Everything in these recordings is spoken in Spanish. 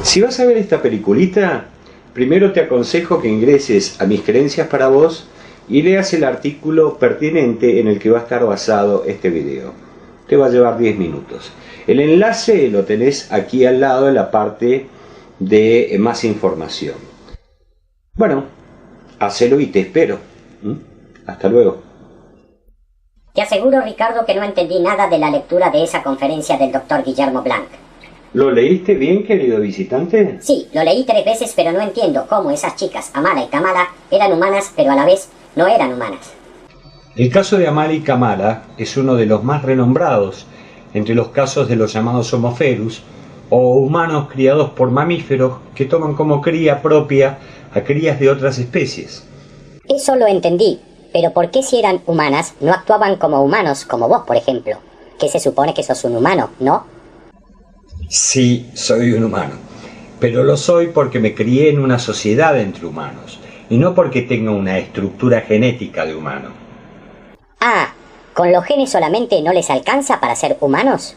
Si vas a ver esta peliculita, primero te aconsejo que ingreses a Mis Creencias para Vos y leas el artículo pertinente en el que va a estar basado este video. Te va a llevar 10 minutos. El enlace lo tenés aquí al lado en la parte de más información. Bueno, hacelo y te espero. Hasta luego. Te aseguro, Ricardo, que no entendí nada de la lectura de esa conferencia del doctor Guillermo Blanc. ¿Lo leíste bien, querido visitante? Sí, lo leí 3 veces, pero no entiendo cómo esas chicas, Amala y Kamala, eran humanas, pero a la vez no eran humanas. El caso de Amala y Kamala es uno de los más renombrados entre los casos de los llamados homoferus, o humanos criados por mamíferos que toman como cría propia a crías de otras especies. Eso lo entendí, pero ¿por qué si eran humanas no actuaban como humanos, como vos, por ejemplo? Que se supone que sos un humano, ¿no? Sí, soy un humano, pero lo soy porque me crié en una sociedad entre humanos, y no porque tenga una estructura genética de humano. Ah, ¿con los genes solamente no les alcanza para ser humanos?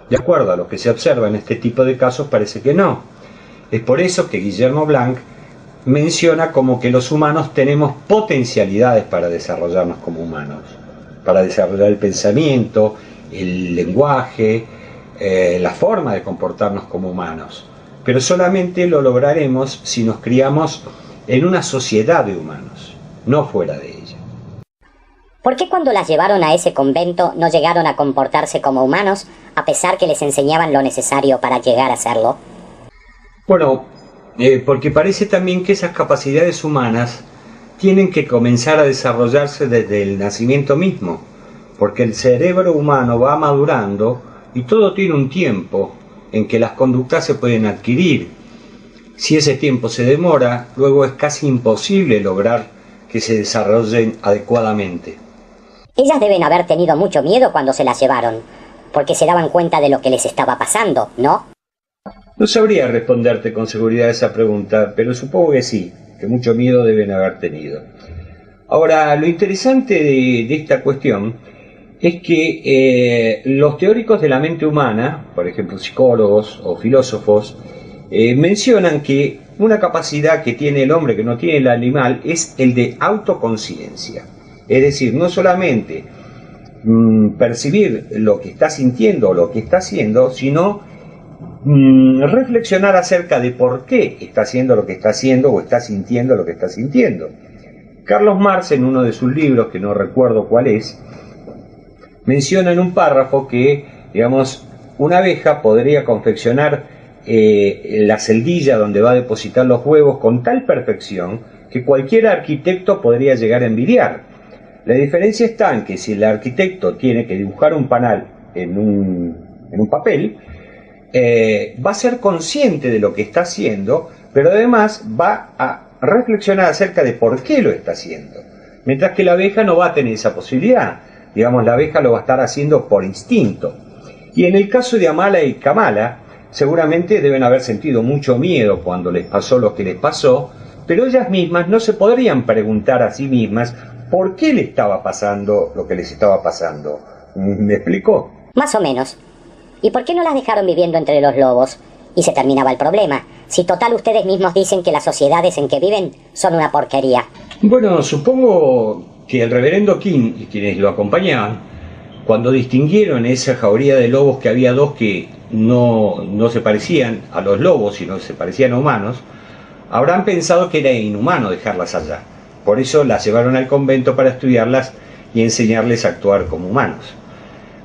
De acuerdo a lo que se observa en este tipo de casos, parece que no. Es por eso que Guillermo Blanc menciona como que los humanos tenemos potencialidades para desarrollarnos como humanos, para desarrollar el pensamiento, el lenguaje, la forma de comportarnos como humanos, pero solamente lo lograremos si nos criamos en una sociedad de humanos, no fuera de ella. ¿Por qué cuando las llevaron a ese convento no llegaron a comportarse como humanos, a pesar que les enseñaban lo necesario para llegar a serlo? Bueno, porque parece también que esas capacidades humanas tienen que comenzar a desarrollarse desde el nacimiento mismo, porque el cerebro humano va madurando y todo tiene un tiempo en que las conductas se pueden adquirir. Si ese tiempo se demora, luego es casi imposible lograr que se desarrollen adecuadamente. Ellas deben haber tenido mucho miedo cuando se las llevaron, porque se daban cuenta de lo que les estaba pasando, ¿no? No sabría responderte con seguridad esa pregunta, pero supongo que sí, que mucho miedo deben haber tenido. Ahora, lo interesante de esta cuestión es que los teóricos de la mente humana, por ejemplo psicólogos o filósofos, mencionan que una capacidad que tiene el hombre que no tiene el animal es el de autoconciencia. Es decir, no solamente percibir lo que está sintiendo o lo que está haciendo, sino reflexionar acerca de por qué está haciendo lo que está haciendo o está sintiendo lo que está sintiendo. Carlos Marx, en uno de sus libros, que no recuerdo cuál es, menciona en un párrafo que, digamos, una abeja podría confeccionar la celdilla donde va a depositar los huevos con tal perfección que cualquier arquitecto podría llegar a envidiar. La diferencia está en que si el arquitecto tiene que dibujar un panal en un papel, va a ser consciente de lo que está haciendo, pero además va a reflexionar acerca de por qué lo está haciendo, mientras que la abeja no va a tener esa posibilidad. Digamos, la abeja lo va a estar haciendo por instinto. Y en el caso de Amala y Kamala, seguramente deben haber sentido mucho miedo cuando les pasó lo que les pasó, pero ellas mismas no se podrían preguntar a sí mismas por qué le estaba pasando lo que les estaba pasando. ¿Me explico? Más o menos. ¿Y por qué no las dejaron viviendo entre los lobos? Y se terminaba el problema. Si total ustedes mismos dicen que las sociedades en que viven son una porquería. Bueno, supongo que el reverendo King y quienes lo acompañaban, cuando distinguieron esa jauría de lobos que había dos que no se parecían a los lobos, sino se parecían a humanos, habrán pensado que era inhumano dejarlas allá. Por eso las llevaron al convento para estudiarlas y enseñarles a actuar como humanos.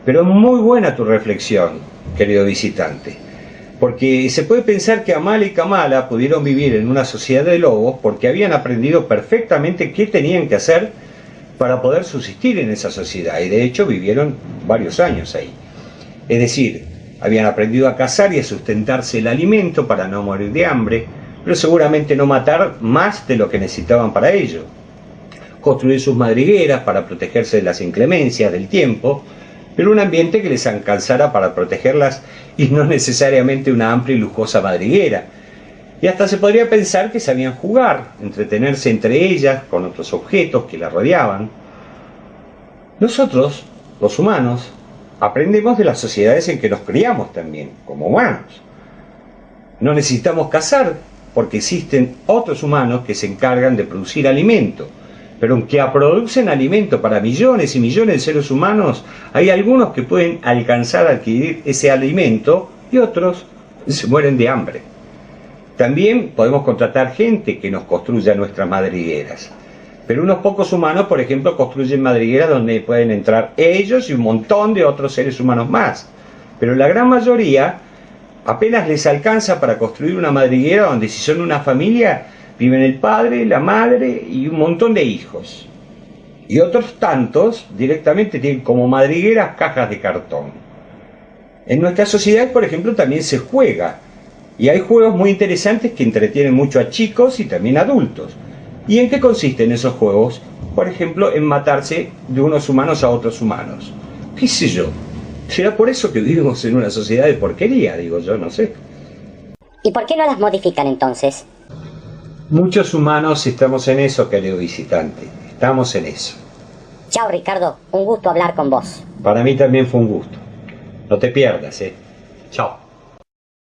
Pero es muy buena tu reflexión, querido visitante, porque se puede pensar que Amala y Kamala pudieron vivir en una sociedad de lobos porque habían aprendido perfectamente qué tenían que hacer para poder subsistir en esa sociedad, y de hecho vivieron varios años ahí. Es decir, habían aprendido a cazar y a sustentarse el alimento para no morir de hambre, pero seguramente no matar más de lo que necesitaban para ello. Construir sus madrigueras para protegerse de las inclemencias del tiempo, pero un ambiente que les alcanzara para protegerlas y no necesariamente una amplia y lujosa madriguera. Y hasta se podría pensar que sabían jugar, entretenerse entre ellas con otros objetos que las rodeaban. Nosotros los humanos, aprendemos de las sociedades en que nos criamos también, como humanos. No necesitamos cazar porque existen otros humanos que se encargan de producir alimento. Pero aunque producen alimento para millones y millones de seres humanos, hay algunos que pueden alcanzar a adquirir ese alimento y otros se mueren de hambre. También podemos contratar gente que nos construya nuestras madrigueras. Pero unos pocos humanos, por ejemplo, construyen madrigueras donde pueden entrar ellos y un montón de otros seres humanos más. Pero la gran mayoría apenas les alcanza para construir una madriguera donde, si son una familia, viven el padre, la madre y un montón de hijos. Y otros tantos directamente tienen como madrigueras cajas de cartón. En nuestra sociedad, por ejemplo, también se juega. Y hay juegos muy interesantes que entretienen mucho a chicos y también a adultos. ¿Y en qué consisten esos juegos? Por ejemplo, en matarse de unos humanos a otros humanos. ¿Qué sé yo? ¿Será por eso que vivimos en una sociedad de porquería? Digo yo, no sé. ¿Y por qué no las modifican entonces? Muchos humanos estamos en eso, querido visitante. Estamos en eso. Chao, Ricardo. Un gusto hablar con vos. Para mí también fue un gusto. No te pierdas, Chao.